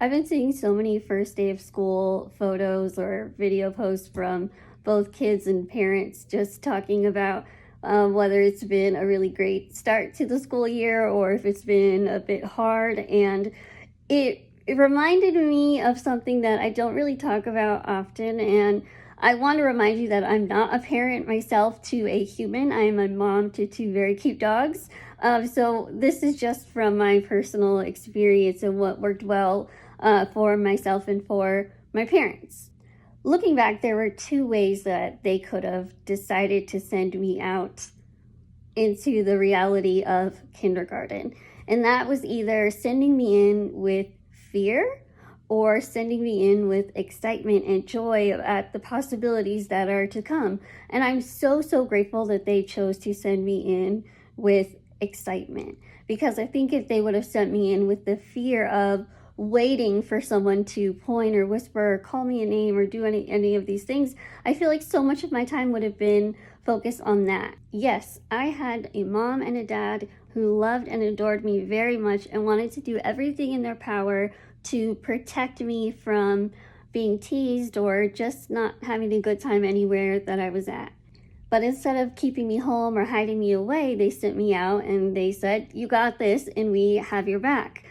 I've been seeing so many first day of school photos or video posts from both kids and parents just talking about whether it's been a really great start to the school year or if it's been a bit hard. And it reminded me of something that I don't really talk about often. And I want to remind you that I'm not a parent myself to a human. I am a mom to two very cute dogs. So this is just from my personal experience and what worked well for myself and for my parents. Looking back, there were two ways that they could have decided to send me out into the reality of kindergarten. And that was either sending me in with fear or sending me in with excitement and joy at the possibilities that are to come. And I'm so grateful that they chose to send me in with excitement, because I think if they would have sent me in with the fear of waiting for someone to point or whisper or call me a name or do any of these things, I feel like so much of my time would have been focused on that. Yes, I had a mom and a dad who loved and adored me very much and wanted to do everything in their power to protect me from being teased or just not having a good time anywhere that I was at. But instead of keeping me home or hiding me away, they sent me out and they said, "You got this and we have your back."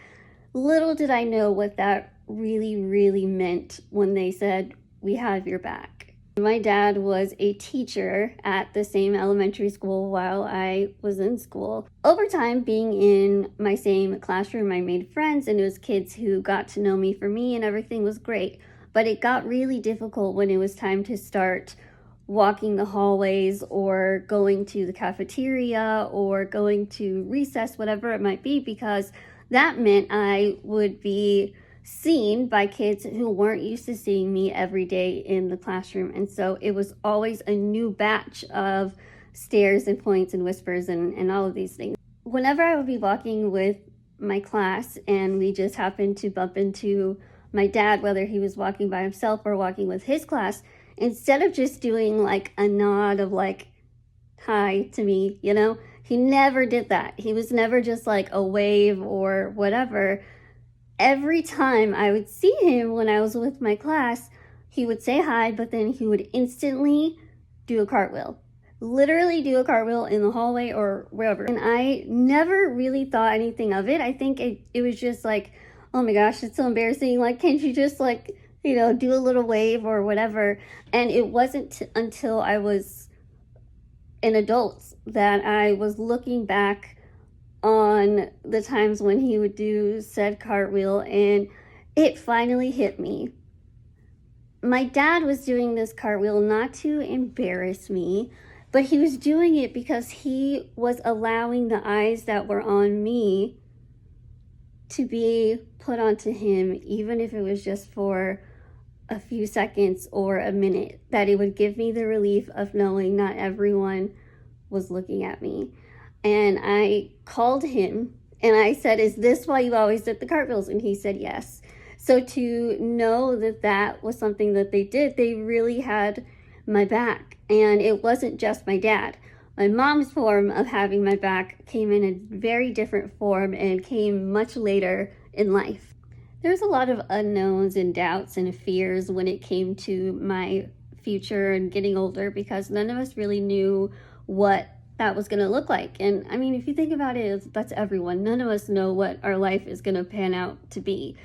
Little did I know what that really meant when they said, "We have your back." My dad was a teacher at the same elementary school while I was in school. Over time, being in my same classroom, I made friends, and it was kids who got to know me for me, and everything was great. But it got really difficult when it was time to start walking the hallways or going to the cafeteria or going to recess, whatever it might be, because that meant I would be seen by kids who weren't used to seeing me every day in the classroom. And so it was always a new batch of stares and points and whispers and all of these things. Whenever I would be walking with my class and we just happened to bump into my dad, whether he was walking by himself or walking with his class, instead of just doing like a nod of like, "Hi" to me, he never did that. He was never just like a wave or whatever. Every time I would see him when I was with my class, he would say hi, but then he would instantly do a cartwheel. Literally do a cartwheel in the hallway or wherever. And I never really thought anything of it. I think it was just like, oh my gosh, it's so embarrassing. Like, can't you just like, do a little wave or whatever? And it wasn't until I was an adult that I was looking back on the times when he would do said cartwheel, and it finally hit me. My dad was doing this cartwheel not to embarrass me, but he was doing it because he was allowing the eyes that were on me to be put onto him, even if it was just for a few seconds or a minute, that it would give me the relief of knowing not everyone was looking at me. And I called him and I said, "Is this why you always did the cartwheels?" And he said yes. So to know that that was something that they did, they really had my back. And it wasn't just my dad. My mom's form of having my back came in a very different form and came much later in life. There's a lot of unknowns and doubts and fears when it came to my future and getting older, because none of us really knew what that was going to look like. And I mean, if you think about it, that's everyone. None of us know what our life is going to pan out to be.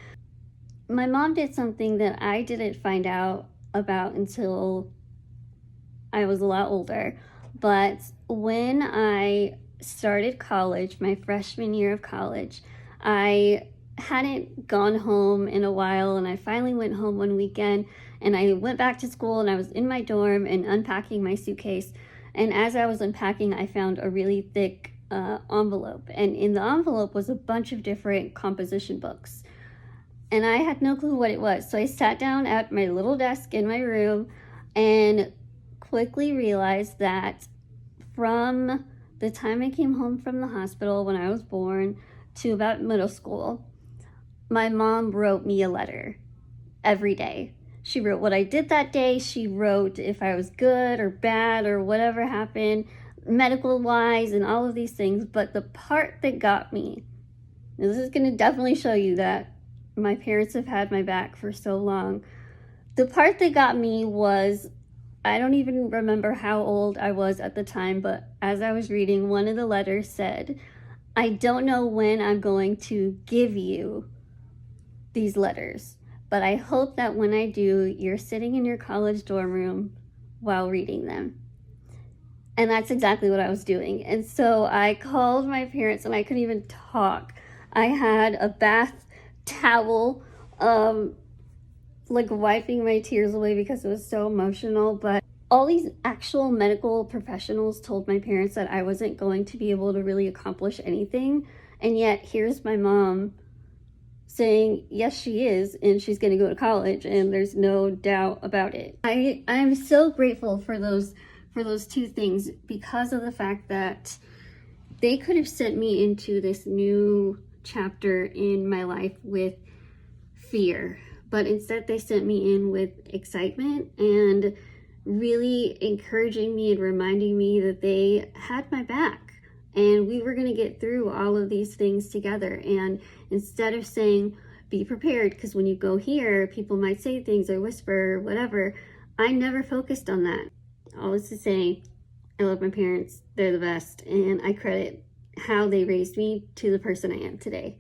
My mom did something that I didn't find out about until I was a lot older. But when I started college, my freshman year of college, I hadn't gone home in a while, and I finally went home one weekend, and I went back to school, and I was in my dorm and unpacking my suitcase. And as I was unpacking, I found a really thick envelope, and in the envelope was a bunch of different composition books, and I had no clue what it was. So I sat down at my little desk in my room and quickly realized that from the time I came home from the hospital when I was born to about middle school, my mom wrote me a letter every day. She wrote what I did that day. She wrote if I was good or bad or whatever happened, medical wise, and all of these things. But the part that got me, and this is going to definitely show you that my parents have had my back for so long. The part that got me was, I don't even remember how old I was at the time, but as I was reading, one of the letters said, I don't know when I'm going to give you these letters, but I hope that when I do, you're sitting in your college dorm room while reading them. And that's exactly what I was doing. And so I called my parents and I couldn't even talk. I had a bath towel, like wiping my tears away because it was so emotional. But all these actual medical professionals told my parents that I wasn't going to be able to really accomplish anything. And yet here's my mom saying, yes, she is, and she's going to go to college, and there's no doubt about it. I'm so grateful for those two things, because of the fact that they could have sent me into this new chapter in my life with fear, but instead they sent me in with excitement and really encouraging me and reminding me that they had my back and we were going to get through all of these things together. And instead of saying, be prepared, because when you go here, people might say things or whisper or whatever, I never focused on that. All this to say, I love my parents. They're the best. And I credit how they raised me to the person I am today.